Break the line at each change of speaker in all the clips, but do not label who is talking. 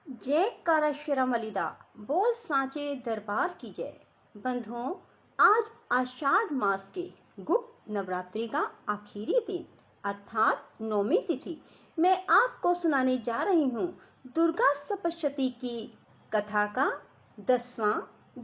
जय काराश्रम अलीदा, बोल सांचे दरबार की जय। बंधुओं, आज आषाढ़ मास के गुप्त नवरात्रि का आखिरी दिन अर्थात नौमी तिथि मैं आपको सुनाने जा रही हूँ दुर्गा सप्तशती की कथा का 10वां,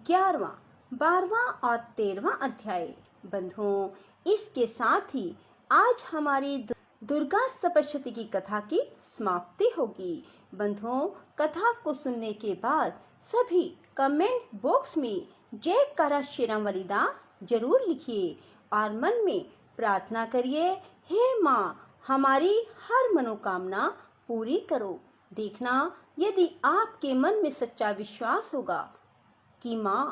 11वां, 12वां और 13वां अध्याय। बंधुओं, इसके साथ ही आज हमारी दुर्गा सप्तशती की कथा की समाप्ति होगी। बंधुओं, कथा को सुनने के बाद सभी कमेंट बॉक्स में जय काराश्रम अलीदा जरूर लिखिए और मन में प्रार्थना करिए, हे माँ, हमारी हर मनोकामना पूरी करो। देखना, यदि आपके मन में सच्चा विश्वास होगा कि माँ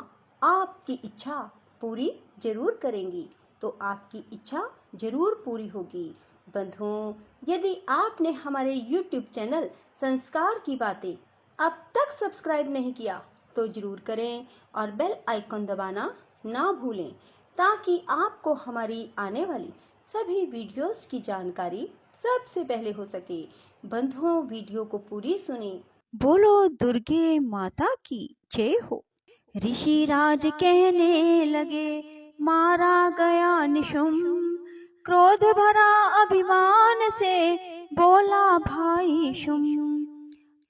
आपकी इच्छा पूरी जरूर करेंगी, तो आपकी इच्छा जरूर पूरी होगी। बंधुओं, यदि आपने हमारे YouTube चैनल संस्कार की बातें अब तक सब्सक्राइब नहीं किया तो जरूर करें और बेल आइकन दबाना ना भूलें, ताकि आपको हमारी आने वाली सभी वीडियोस की जानकारी सबसे पहले हो सके। बंधुओं, वीडियो को पूरी सुने। बोलो दुर्गे माता की जय हो। ऋषिराज कहने लगे, मारा गया निशुंभ, क्रोध भरा अभिमान से बोला भाई शुंभ।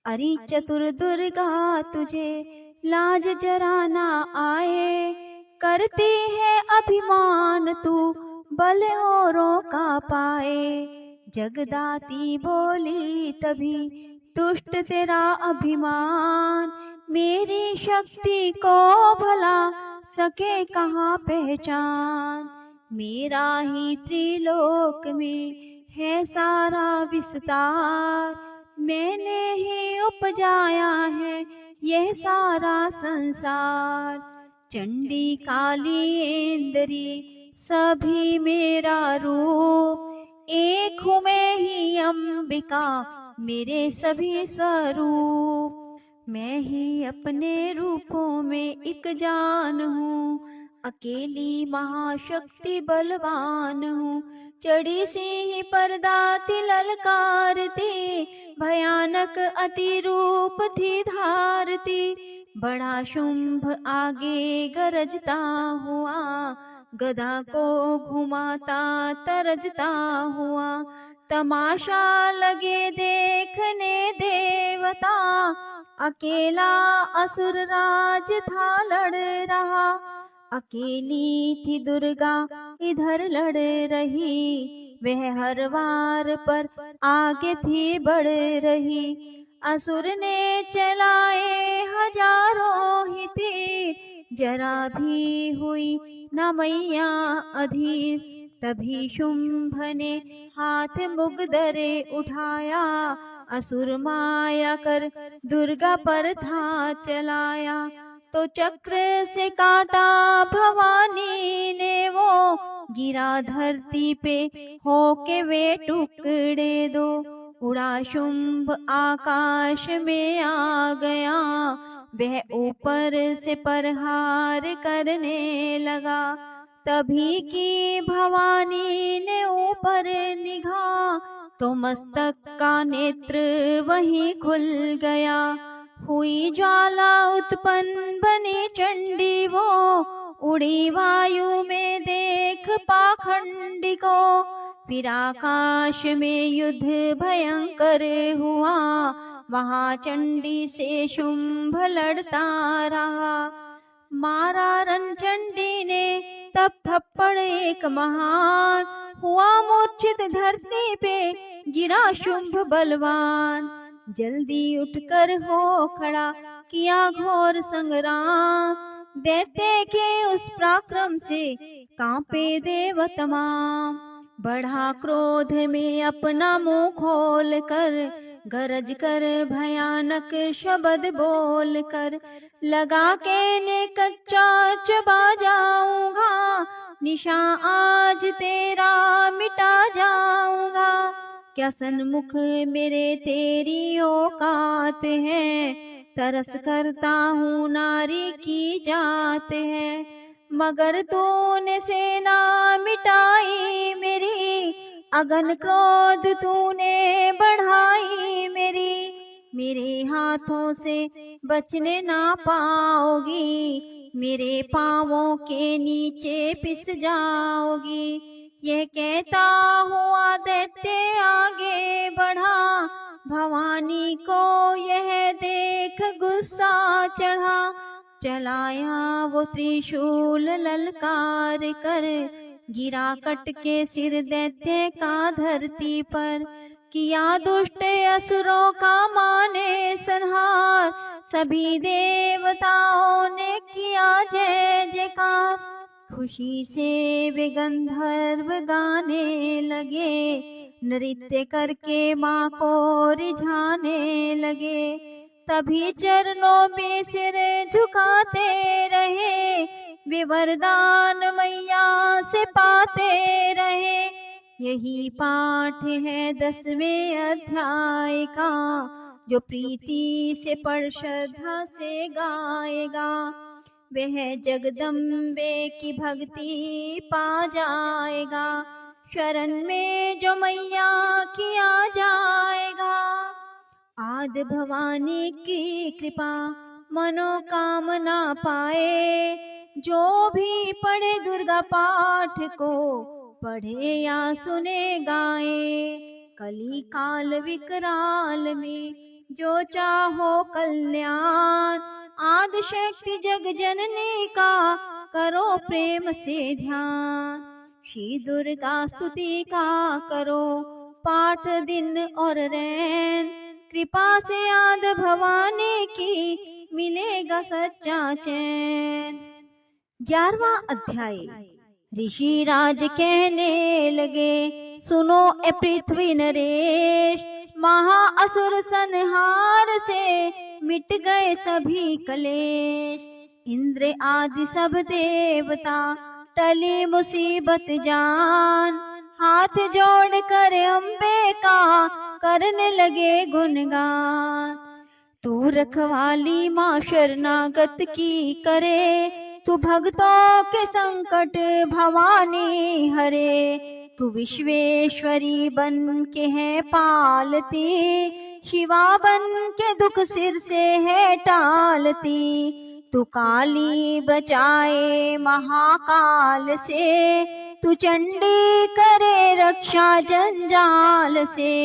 अरे चतुर दुर्गा, तुझे लाज जरा ना आए, करती है अभिमान तू, बल औरों का पाए। जगदाती बोली तभी, दुष्ट तेरा अभिमान, मेरी शक्ति को भला सके कहाँ पहचान। मेरा ही त्रिलोक में है सारा विस्तार, मैंने ही उपजाया है यह सारा संसार। चंडी काली इंद्री सभी मेरा रूप, एक हूँ मैं ही अंबिका, मेरे सभी स्वरूप। मैं ही अपने रूपों में एक जान हूँ, अकेली महाशक्ति बलवान हूँ। चढ़ी सिंह पर दाती ललकारती, भयानक अति रूप थी धारती। बड़ा शुंभ आगे गरजता हुआ, गदा को घुमाता तरजता हुआ। तमाशा लगे देखने देवता, अकेला असुर राज था लड़ रहा। अकेली थी दुर्गा इधर लड़ रही, वह हर वार पर आगे थी बढ़ रही। असुर ने चलाए हजारों ही तीर, जरा भी हुई न मैया अधीर। तभी शुंभ ने हाथ मुगदरे उठाया, असुर माया कर दुर्गा पर था चलाया। तो चक्र से काटा भवानी ने वो, गिरा धरती पे होके वे टुकड़े दो। उड़ा शुंभ आकाश में आ गया, वह ऊपर से प्रहार करने लगा। तभी की भवानी ने ऊपर निगाह, तो मस्तक का नेत्र वहीं खुल गया। हुई ज्वाला उत्पन्न बनी चंडी वो, उड़ी वायु में देख पाखंडी को। फिर आकाश में युद्ध भयंकर हुआ, वहां चंडी से शुंभ लड़ता रहा। मारा रणचंडी ने तब थप्पड़ एक महान, हुआ मूर्छित धरती पे गिरा शुंभ बलवान। जल्दी उठकर हो खड़ा किया घोर संग्राम, दैत्य के उस पराक्रम से कांपे देव तमाम। बढ़ा क्रोध में अपना मुंह खोल कर, गरज कर भयानक शब्द बोल कर, लगा के ने कच्चा चबा जाऊंगा, निशान आज तेरा मिटा जाऊंगा। क्या सन्मुख मेरे तेरी औकात है, तरस करता हूँ नारी की जात है। मगर तूने सेना मिटाई मेरी, अगन क्रोध तूने बढ़ाई मेरी। मेरे हाथों से बचने ना पाओगी, मेरे पाँवों के नीचे पिस जाओगी। यह कहता हुआ दैत्य आगे बढ़ा, भवानी को यह देख गुस्सा चढ़ा। चलाया वो त्रिशूल ललकार कर, गिरा कट के सिर दैत्य का धरती पर। किया दुष्ट असुरों का माने संहार, सभी देवताओं ने किया जय जयकार। खुशी से वे गंधर्व गाने लगे, नृत्य करके माँ को रिझाने लगे। तभी चरणों में सिर झुकाते रहे, वे वरदान मैया से पाते रहे। यही पाठ है 10वें अध्याय का, जो प्रीति से पढ़ श्रद्धा से गाएगा, वह जगदम्बे की भक्ति पा जाएगा। शरण में जो मैया की आ जाएगा, आदि भवानी की कृपा मनोकामना पाए। जो भी पढ़े दुर्गा पाठ को, पढ़े या सुने गाए। कली काल विकराल में जो चाहो कल्याण, आदि शक्ति जग जननी का करो प्रेम से ध्यान। श्री दुर्गा स्तुति का करो पाठ दिन और रैन, कृपा से आदि भवानी की मिलेगा सच्चा चैन। 11वां अध्याय। ऋषि राज कहने लगे, सुनो ए पृथ्वी नरेश, महाअसुर संहार से मिट गए सभी कलेश। इंद्र आदि सब देवता टली मुसीबत जान, हाथ जोड़ कर अम्बे का करने लगे गुणगान। तू रखवाली माँ शरणागत की करे, तू भक्तों के संकट भवानी हरे। तू विश्वेश्वरी बन के है पालती, शिवा बन के दुख सिर से है टालती। तू काली बचाए महाकाल से, तू चंडी करे रक्षा जंजाल से।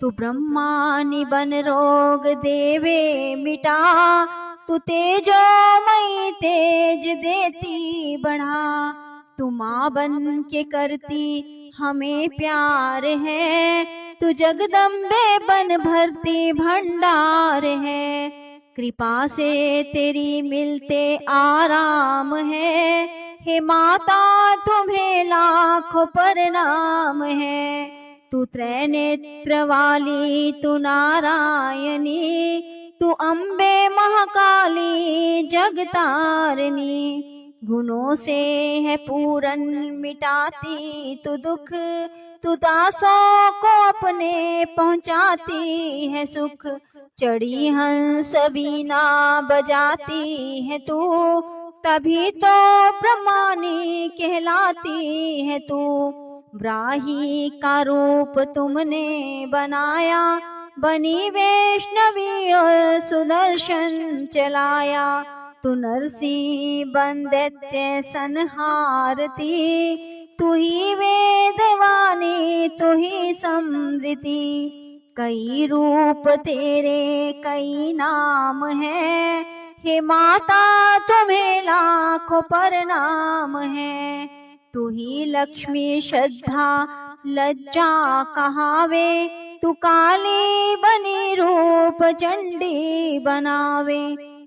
तू ब्रह्मानी बन रोग देवे मिटा, तू तेजोमयी तेज देती बढ़ा। तू माँ बन के करती हमें प्यार है, तू जगदम्बे बन भरती भंडार है। कृपा से तेरी मिलते आराम है, हे माता तुम्हें लाखों प्रणाम है। तू त्रैनेत्र वाली तू नारायणी, तू अम्बे महाकाली जगतारिणी। गुणों से है पूरन मिटाती तू दुख, तू दासों को अपने पहुँचाती है सुख। चढ़ी हंस बीना बजाती है तू, तभी तो ब्रह्मानी कहलाती है तू। ब्राही का रूप तुमने बनाया, बनी वैष्णवी और सुदर्शन चलाया। तू नरसी बन दैत्य संहारती, तू ही वेदवाणी तू ही समृति। कई रूप तेरे कई नाम है, हे माता तुम्हें लाखों प्रणाम है। तू ही लक्ष्मी श्रद्धा लज्जा कहावे, तू काली बनी रूप चंडी बनावे।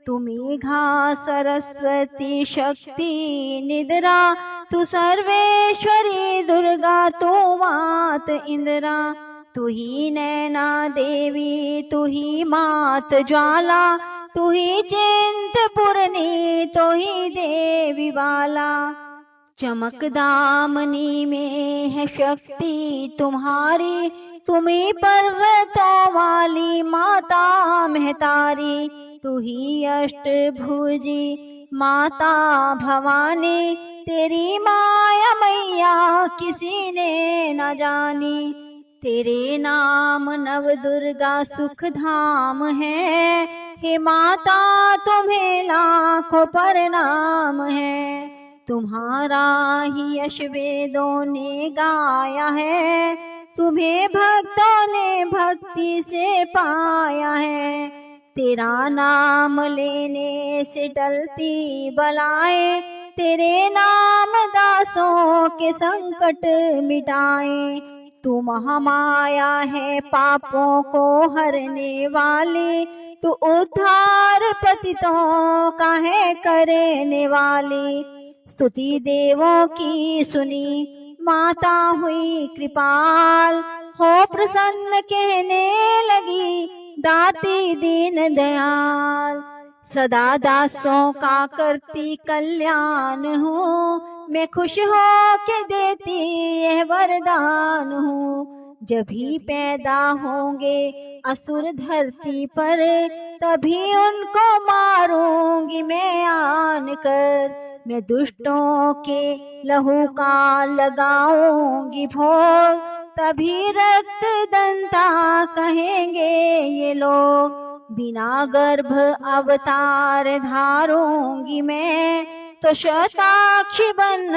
तू मेघा सरस्वती शक्ति निद्रा, तू सर्वेश्वरी दुर्गा तू मात इंद्रा। तू ही नैना देवी तू ही मात ज्वाला, तू ही चिंतपूर्णी तू ही देवी बाला। चमक दामनी में है शक्ति तुम्हारी, तुम्ही पर्वतों वाली माता महतारी। तू ही अष्टभुजी माता भवानी, तेरी माया मैया किसी ने न जानी। तेरे नाम नव दुर्गा सुख धाम है। हे माता तुम्हें लाखों प्रणाम है। तुम्हारा ही यश वेदों ने गाया है। तुम्हें भक्तों ने भक्ति से पाया है। तेरा नाम लेने से टलती बलाएं, तेरे नाम दासों के संकट मिटाए। तू महामाया है पापों को हरने वाली, तू उद्धार पतितों का है करने वाली। स्तुति देवों की सुनी माता हुई कृपाल, हो प्रसन्न कहने लगी दाती दीन दयाल। सदा दासों का करती कल्याण हूँ, मैं खुश हो के देती यह वरदान हूँ। जब भी पैदा होंगे असुर धरती पर, तभी उनको मारूंगी मैं आन कर। मैं दुष्टों के लहू का लगाऊंगी भोग, तभी रक्त दंता कहेंगे ये लोग। बिना गर्भ अवतार धारूंगी मैं, तो शताक्षी बन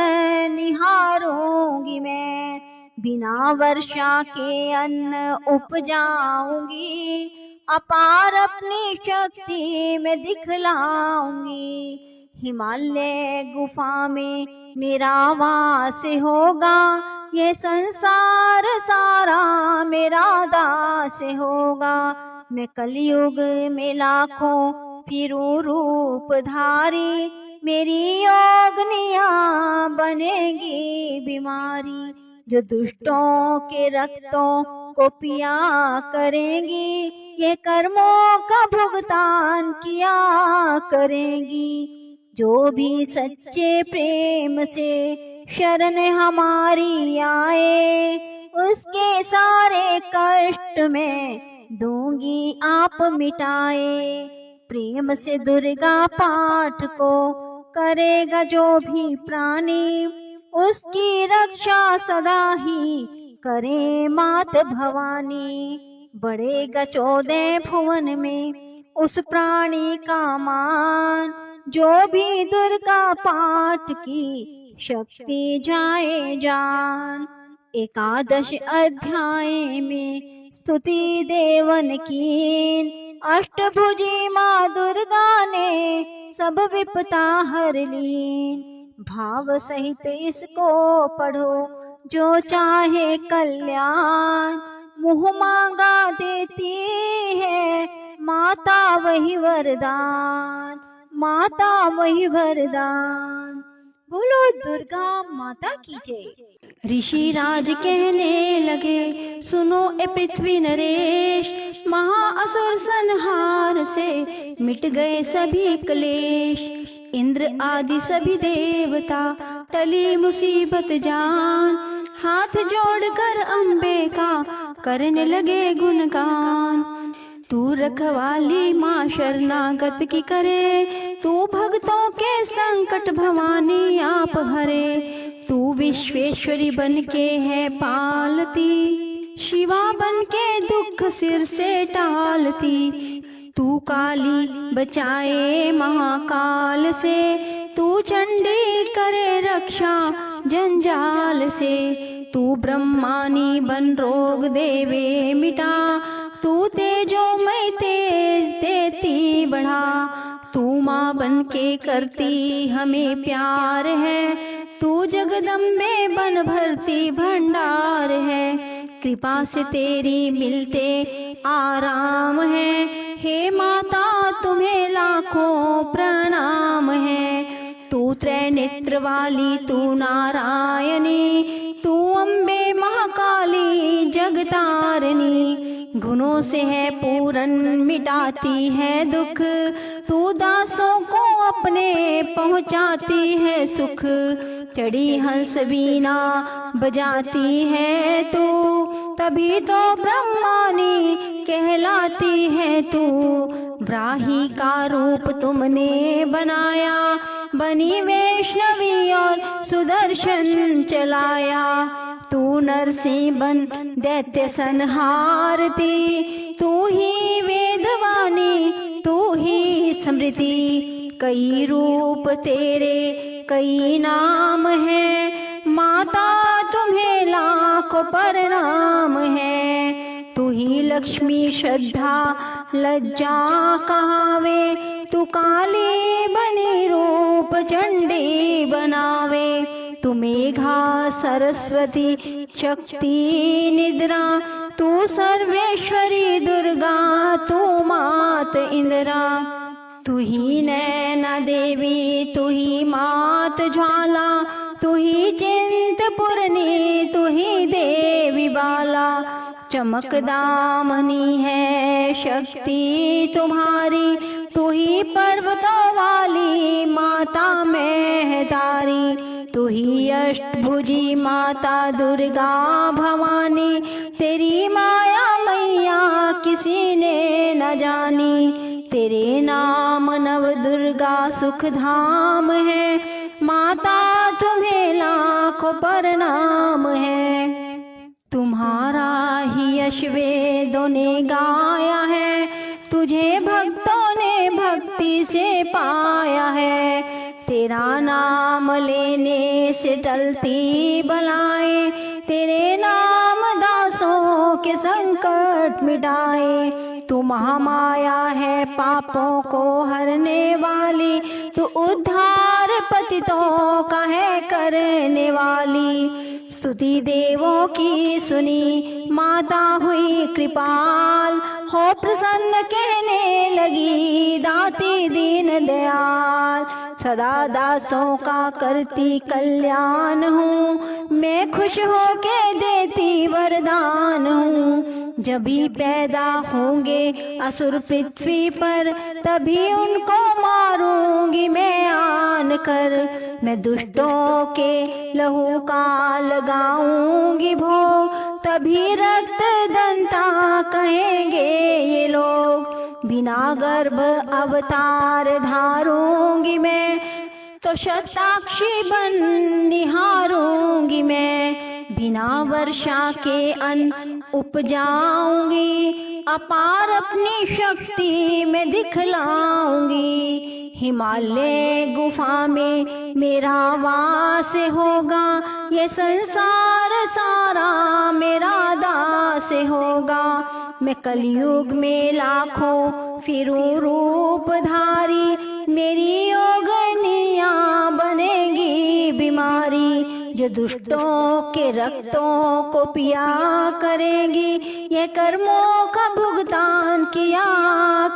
निहारूंगी मैं। बिना वर्षा के अन्न उपजाऊंगी, अपार अपनी शक्ति में दिखलाऊंगी। हिमालय गुफा में मेरा वास होगा, ये संसार सारा मेरा दास होगा। मैं कलयुग में लाखों फिरूं रूप धारी, मेरी योगनिया बनेगी बीमारी। जो दुष्टों के रक्तों को पिया करेंगी, ये कर्मों का भुगतान किया करेंगी। जो भी सच्चे प्रेम से शरण हमारी आए, उसके सारे कष्ट में दूंगी आप मिटाए। प्रेम से दुर्गा पाठ को करेगा जो भी प्राणी, उसकी रक्षा सदा ही करे मात भवानी। बढ़ेगा 14 भुवन में उस प्राणी का मान, जो भी दुर्गा पाठ की शक्ति जाए जान। एकादश अध्याय में स्तुति देवन कीन, अष्टभुजी माँ दुर्गा ने सब विपता हर लीन। भाव सहित इसको पढ़ो जो चाहे कल्याण, मुँह मांगा देती है माता वही वरदान, माता वही वरदान। बोलो दुर्गा माता की जय। ऋषि राज कहने लगे सुनो ए पृथ्वी नरेश, महाअसुर संहार से मिट गए सभी क्लेश। इंद्र आदि सभी देवता टली मुसीबत जान, हाथ जोड़कर अम्बे का करने लगे गुणगान। तू रखवाली माँ शरणागत की करे, तू भक्तों के संकट भवानी आप हरे। तू विश्वेश्वरी बन के है पालती, शिवा बन के दुख सिर से टालती। तू काली बचाए महाकाल से, तू चंडी करे रक्षा जंजाल से। तू ब्रह्मानी बन रोग देवे मिटा, तू तेजोमय तेज देती बढ़ा। तू माँ बन के करती हमें प्यार है, तू जगदम्बे बन भरती भंडार है। कृपा से तेरी मिलते आराम है, हे माता तुम्हें लाखों प्रणाम है। तू त्रैनेत्र वाली, तू नारायणी, तू अम्बे महाकाली जगतारिणी। गुणों से है पूरन मिटाती है दुख, तू दासों को अपने पहुँचाती है सुख। चढ़ी हंस बीना बजाती है तू, तभी तो ब्रह्मानी कहलाती है तू। ब्राही का रूप तुमने बनाया, बनी वैष्णवी और सुदर्शन चलाया। तू नरसिंह बन दैत्य संहारती, तू ही वेदवाणी तू ही स्मृति। कई रूप तेरे कई नाम है, माता तुम्हें लाखों प्रणाम है। तू ही लक्ष्मी श्रद्धा लज्जा कहावे, तू काली बनी रूप चंडी बनावे। तू मेघा सरस्वती शक्ति निद्रा, तू सर्वेश्वरी दुर्गा तू मात इंद्रा। तू ही नैना देवी तू ही मात ज्वाला, तू ही चिंतपूर्णी तू ही देवी बाला। चमक दामनी है शक्ति तुम्हारी, तू ही पर्वतों वाली माता महतारी। तू ही अष्टभुजी माता दुर्गा भवानी, तेरी माया मैया किसी ने न जानी। तेरे नाम नव दुर्गा सुख धाम है, माता तुम्हें लाखों प्रणाम है। तुम्हारा ही यश वेदों ने गाया है, तुझे भक्तों ने भक्ति से पाया है। तेरा नाम लेने से टलती बलाएं, तेरे नाम दासों के संकट मिटाए। तू महामाया है पापों को हरने वाली, तू उद्धार पतितों का है करने वाली। स्तुति देवों की सुनी माता हुई कृपाल, हो प्रसन्न कहने लगी दाती दीन दयाल। सदा दासों का करती कल्याण हूँ, मैं खुश होके देती वरदान हूँ। जब भी पैदा होंगे असुर पृथ्वी पर, तभी उनको मारूंगी मैं आन कर। मैं दुष्टों के लहू का लगाऊंगी भोग, तभी रक्त दंता कहेंगे ये लोग। बिना गर्भ अवतार धारूंगी मैं, तो शताक्षी बन निहारूंगी मैं। बिना वर्षा के अन्न उपजाऊंगी, अपार अपनी शक्ति में दिखलाऊंगी। हिमालय गुफा में मेरा वास होगा, ये संसार सारा मेरा दास होगा। मैं कलयुग में लाखों फिरूं रूपधारी, मेरी योगनिया बनेगी बीमारी। जो दुष्टों के रक्तों को पिया करेंगी, ये कर्मों का भुगतान किया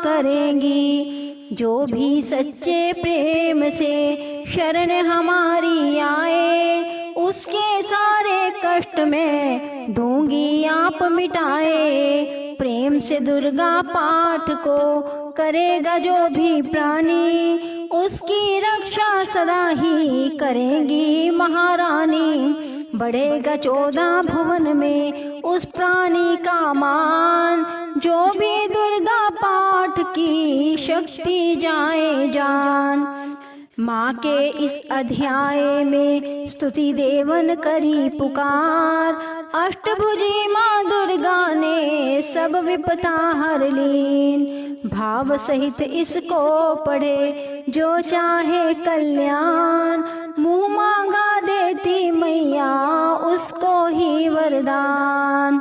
करेंगी। जो भी सच्चे प्रेम से शरण हमारी आए, उसके सारे कष्ट में दूंगी आप मिटाए। प्रेम से दुर्गा पाठ को करेगा जो भी प्राणी, उसकी रक्षा सदा ही करेंगी महारानी। बढ़ेगा 14 भुवन में उस प्राणी का मान, जो भी दुर्गा पाठ की शक्ति जाए जान। माँ के इस अध्याय में स्तुति देवन करी पुकार, अष्टभुजी माँ दुर्गा ने सब विपता हर लीन। भाव सहित इसको पढ़े जो चाहे कल्याण, मुँह मांगा देती मैया उसको ही वरदान।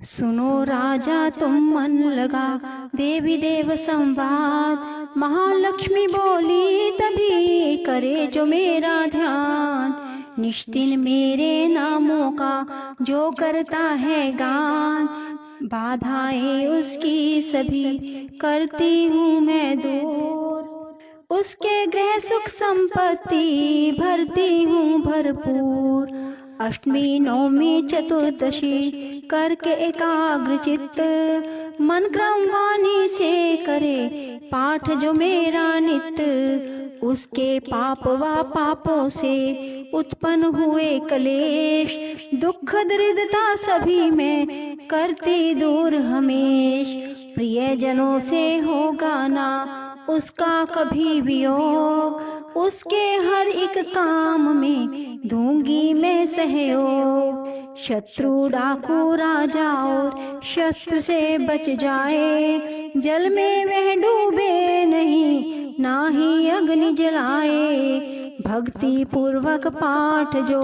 सुनो राजा तुम मन लगा देवी देव संवाद, महालक्ष्मी बोली तभी करे जो मेरा ध्यान। निश्चिन मेरे नामों का जो करता है गान, बाधाएं उसकी सभी करती हूँ मैं दूर। उसके गृह सुख संपत्ति भरती हूँ भरपूर। अष्टमी नवमी चतुर्दशी करके एकाग्र चित्त, मन क्रम वाणी से करे पाठ जो मेरा नित्य। उसके पाप व पापों से उत्पन्न हुए कलेश, दुख दरिद्रता सभी में करती दूर हमेश। प्रियजनों से होगा ना उसका कभी वियोग, उसके हर एक काम में दूंगी मैं सहयोग। शत्रु डाकू राजा और शस्त्र से बच जाए, जल में वह डूबे नहीं ना ही अग्नि जलाए। भक्ति पूर्वक पाठ जो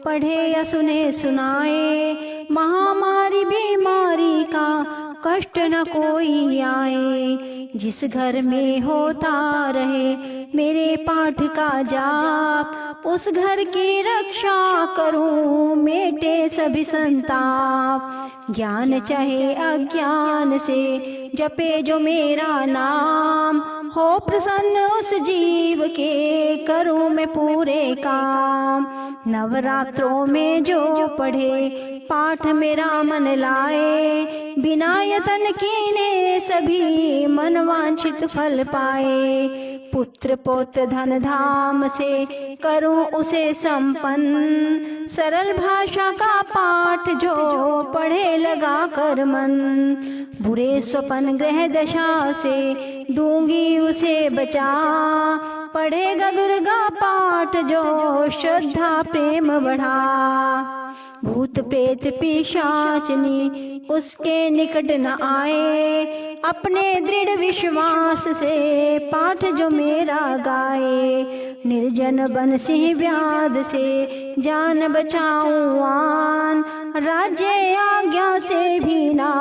पढ़े या सुने सुनाए, महामारी बीमारी का कष्ट न कोई आए। जिस घर में होता रहे मेरे पाठ का जाप, उस घर की रक्षा करूं मेटे सभी संताप। ज्ञान चाहे अज्ञान से जपे जो मेरा नाम, हो प्रसन्न उस जीव के करूं मैं पूरे काम। नवरात्रों में जो पढ़े पाठ मेरा मन लाए, बिना यतन कीने सभी मनवांछित फल पाए। पुत्र पौत्र धन धाम से करूं उसे संपन्न, सरल भाषा का पाठ जो पढ़े लगा कर मन। बुरे स्वप्न ग्रह दशा से दूंगी उसे बचा, पढ़ेगा दुर्गा पाठ जो श्रद्धा प्रेम बढ़ा। भूत प्रेत पिशाचनी उसके निकट न आए, अपने दृढ़ विश्वास से पाठ जो मेरा गाए। निर्जन बन सिंह व्याध से जान बचाऊं आन, राज्य आज्ञा से भी ना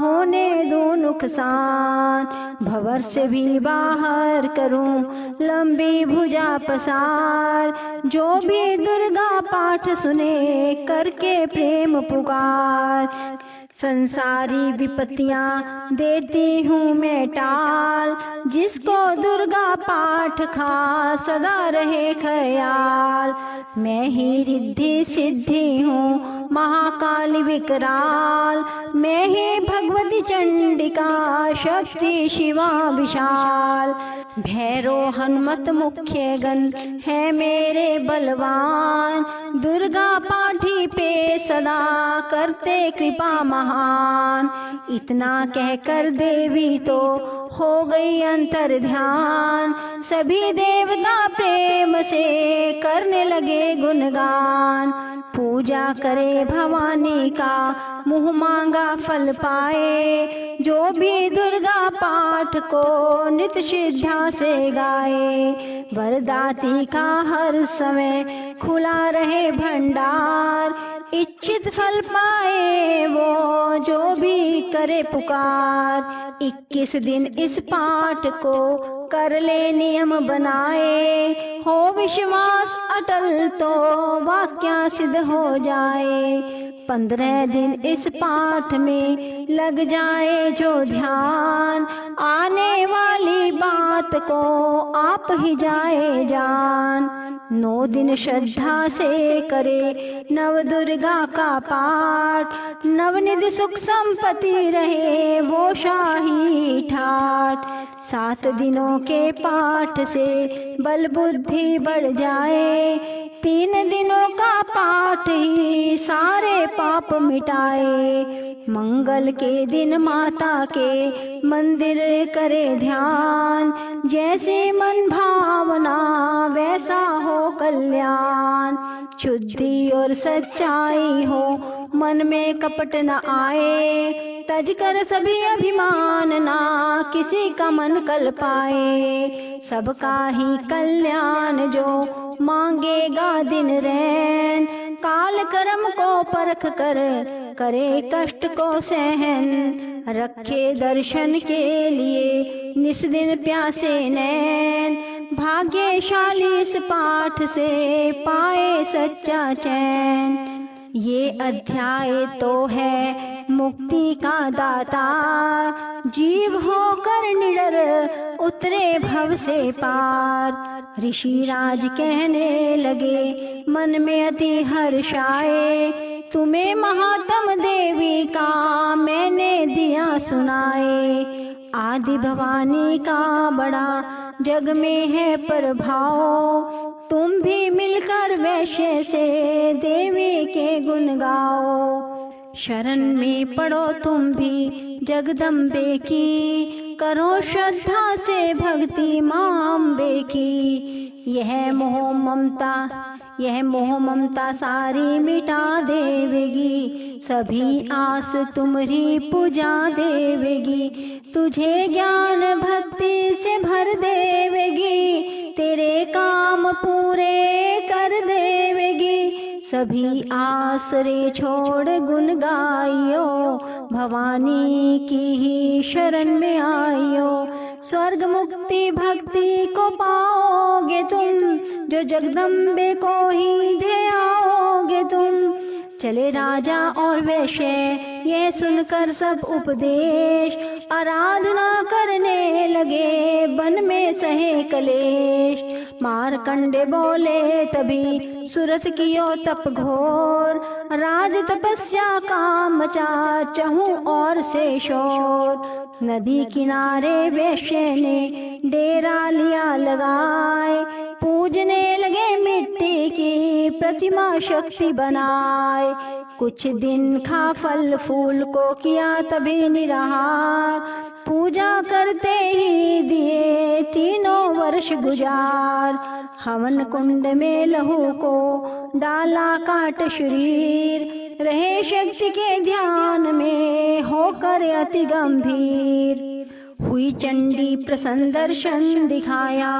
होने दो नुकसान। भंवर से भी बाहर करूं लंबी भुजा पसार, जो भी दुर्गा पाठ सुने करके प्रेम पुकार। संसारी विपत्तियां देती हूँ मैं टाल, जिसको दुर्गा पाठ का सदा रहे ख्याल। मैं ही रिद्धि सिद्धि हूँ महाकाली विकराल, मैं ही भगवती चंडिका शक्ति शिवा विशाल। भैरो हनुमत मुख्य गण है मेरे बलवान, दुर्गा पाठी पे सदा करते कृपा महान। इतना कहकर देवी तो हो गई अंतर ध्यान, सभी देवता प्रेम से करने लगे गुणगान। पूजा करे भवानी का मुँह मांगा फल पाए, जो भी दुर्गा पाठ को नित श्रद्धा से गाए। वरदाती का हर समय खुला रहे भंडार, इच्छित फल पाए वो जो भी करे पुकार। 21 दिन इस पाठ को कर ले नियम बनाए, हो विश्वास अटल तो वाक्य सिद्ध हो जाए। 15 दिन इस पाठ में लग जाए जो ध्यान, आने वाली बात को आप ही जाए जान। 9 दिन श्रद्धा से करे नव दुर्गा का पाठ, नवनिधि सुख संपत्ति रहे वो शाही ठाठ। 7 दिनों के पाठ से बल बुद्धि बढ़ जाए, 3 दिनों का पाठ ही सारे पाप मिटाए। मंगल के दिन माता के मंदिर करे ध्यान, जैसे मन भावना वैसा हो कल्याण। शुद्धि और सच्चाई हो मन में कपट न आए, तज कर सभी अभिमान ना किसी का मन कल पाए। सबका ही कल्याण जो मांगेगा दिन रैन, काल कर्म को परख कर करे कष्ट को सहन। रखे दर्शन के लिए निस दिन प्यासे नैन, भाग्यशाली इस पाठ से पाए सच्चा चैन। ये अध्याय तो है मुक्ति का दाता, जीव होकर निडर उतरे भव से पार। ऋषि राज कहने लगे मन में अति हर्ष आए, तुम्हें महात्म देवी का मैंने दिया सुनाए। आदि भवानी का बड़ा जग में है प्रभाव, तुम भी मिलकर वैश्य से देवी के गुण गाओ। शरण में पड़ो तुम भी जगदम्बे की, करो श्रद्धा से भक्ति मां अम्बे की। यह मोह ममता यह मोह ममता सारी मिटा देवेगी, सभी आस तुम्हारी पुजा देवेगी। तुझे ज्ञान भक्ति से भर देवेगी, तेरे काम पूरे कर देवेगी। सभी आसरे छोड़ गुण गाइयो, भवानी की ही शरण में आइयो। स्वर्ग मुक्ति भक्ति को पाओगे तुम, जो जगदम्बे को ही ध्याओगे तुम। चले राजा और वैश्य यह सुनकर सब उपदेश, आराधना करने लगे वन में सहे कलेश। मारकंडे बोले तभी सुरत कियो तप घोर, राज तपस्या का मचा चहूं और से शोर। नदी किनारे वैश्य ने डेरा लिया लगाए, पूजने लगे मिट्टी की प्रतिमा शक्ति बनाए। कुछ दिन खा फल फूल को किया तभी निराहार, पूजा करते ही दिए 3 वर्ष गुजार। हवन कुंड में लहू को डाला काट शरीर, रहे शक्ति के ध्यान में होकर अति गंभीर। हुई चंडी प्रसन्न दर्शन दिखाया,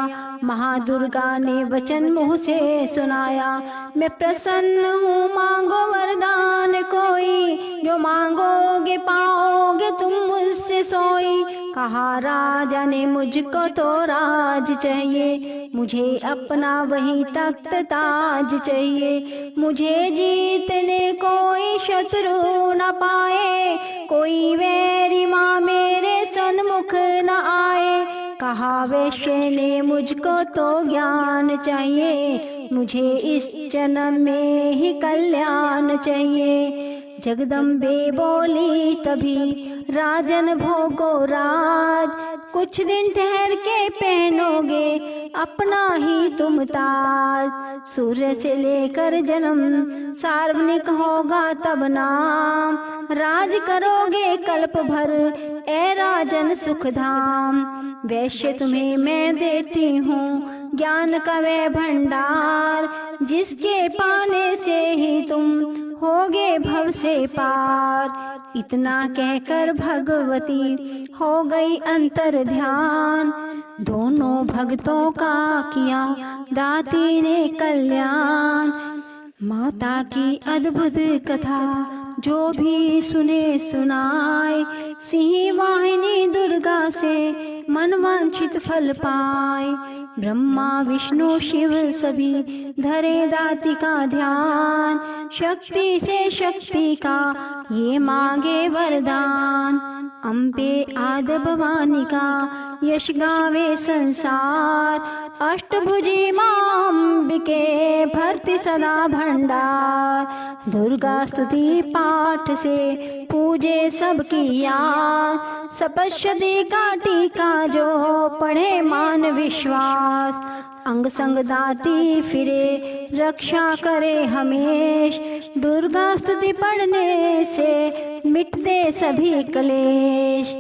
महादुर्गा ने वचन मुँह से सुनाया। मैं प्रसन्न हूँ मांगो वरदान कोई, जो मांगोगे पाओगे तुम मुझसे सोई। कहा राजा ने मुझको तो राज चाहिए, मुझे अपना वही तख्त ताज चाहिए। मुझे जीतने कोई शत्रु न पाए, कोई वैरी माँ मेरे सन्मुख न आए। कहा वैश्य ने मुझको तो ज्ञान चाहिए, मुझे इस जन्म में ही कल्याण चाहिए। जगदम्बे बोली तभी राजन भोगो राज, कुछ दिन ठहर के पहनोगे अपना ही तुम ताज। सूर्य से लेकर जन्म सार्वनिक होगा तब नाम, राज करोगे कल्प भर ए राजन सुखधाम। वैश्य तुम्हें मैं देती हूँ ज्ञान का वह भंडार, जिसके पाने से ही तुम होगे भव से पार। इतना कहकर भगवती हो गई अंतर ध्यान, दोनों भक्तों का किया दाती ने कल्याण। माता की अद्भुत कथा जो भी सुने सुनाए, सिंह वाहिनी दुर्गा से मनवांछित फल पाए। ब्रह्मा विष्णु शिव सभी धरे दाती का ध्यान, शक्ति से शक्ति का ये मांगे वरदान। अम्बे आद भवानी का यश गावे संसार, अष्टभुजी मां अंबिके भरती सदा भंडार। दुर्गा स्तुति पाठ से पूजे सबकी याद, सपश्यदी का टीका जो पढ़े मान विश्वास। अंग संग दाती फिरे रक्षा करे हमेश, दुर्गा स्तुति पढ़ने से मिटते सभी क्लेश।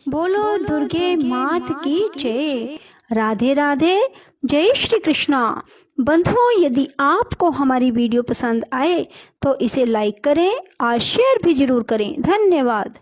बोलो दुर्गे मात की जय। राधे राधे, जय श्री कृष्णा। बंधुओं, यदि आपको हमारी वीडियो पसंद आए तो इसे लाइक करें और शेयर भी जरूर करें। धन्यवाद।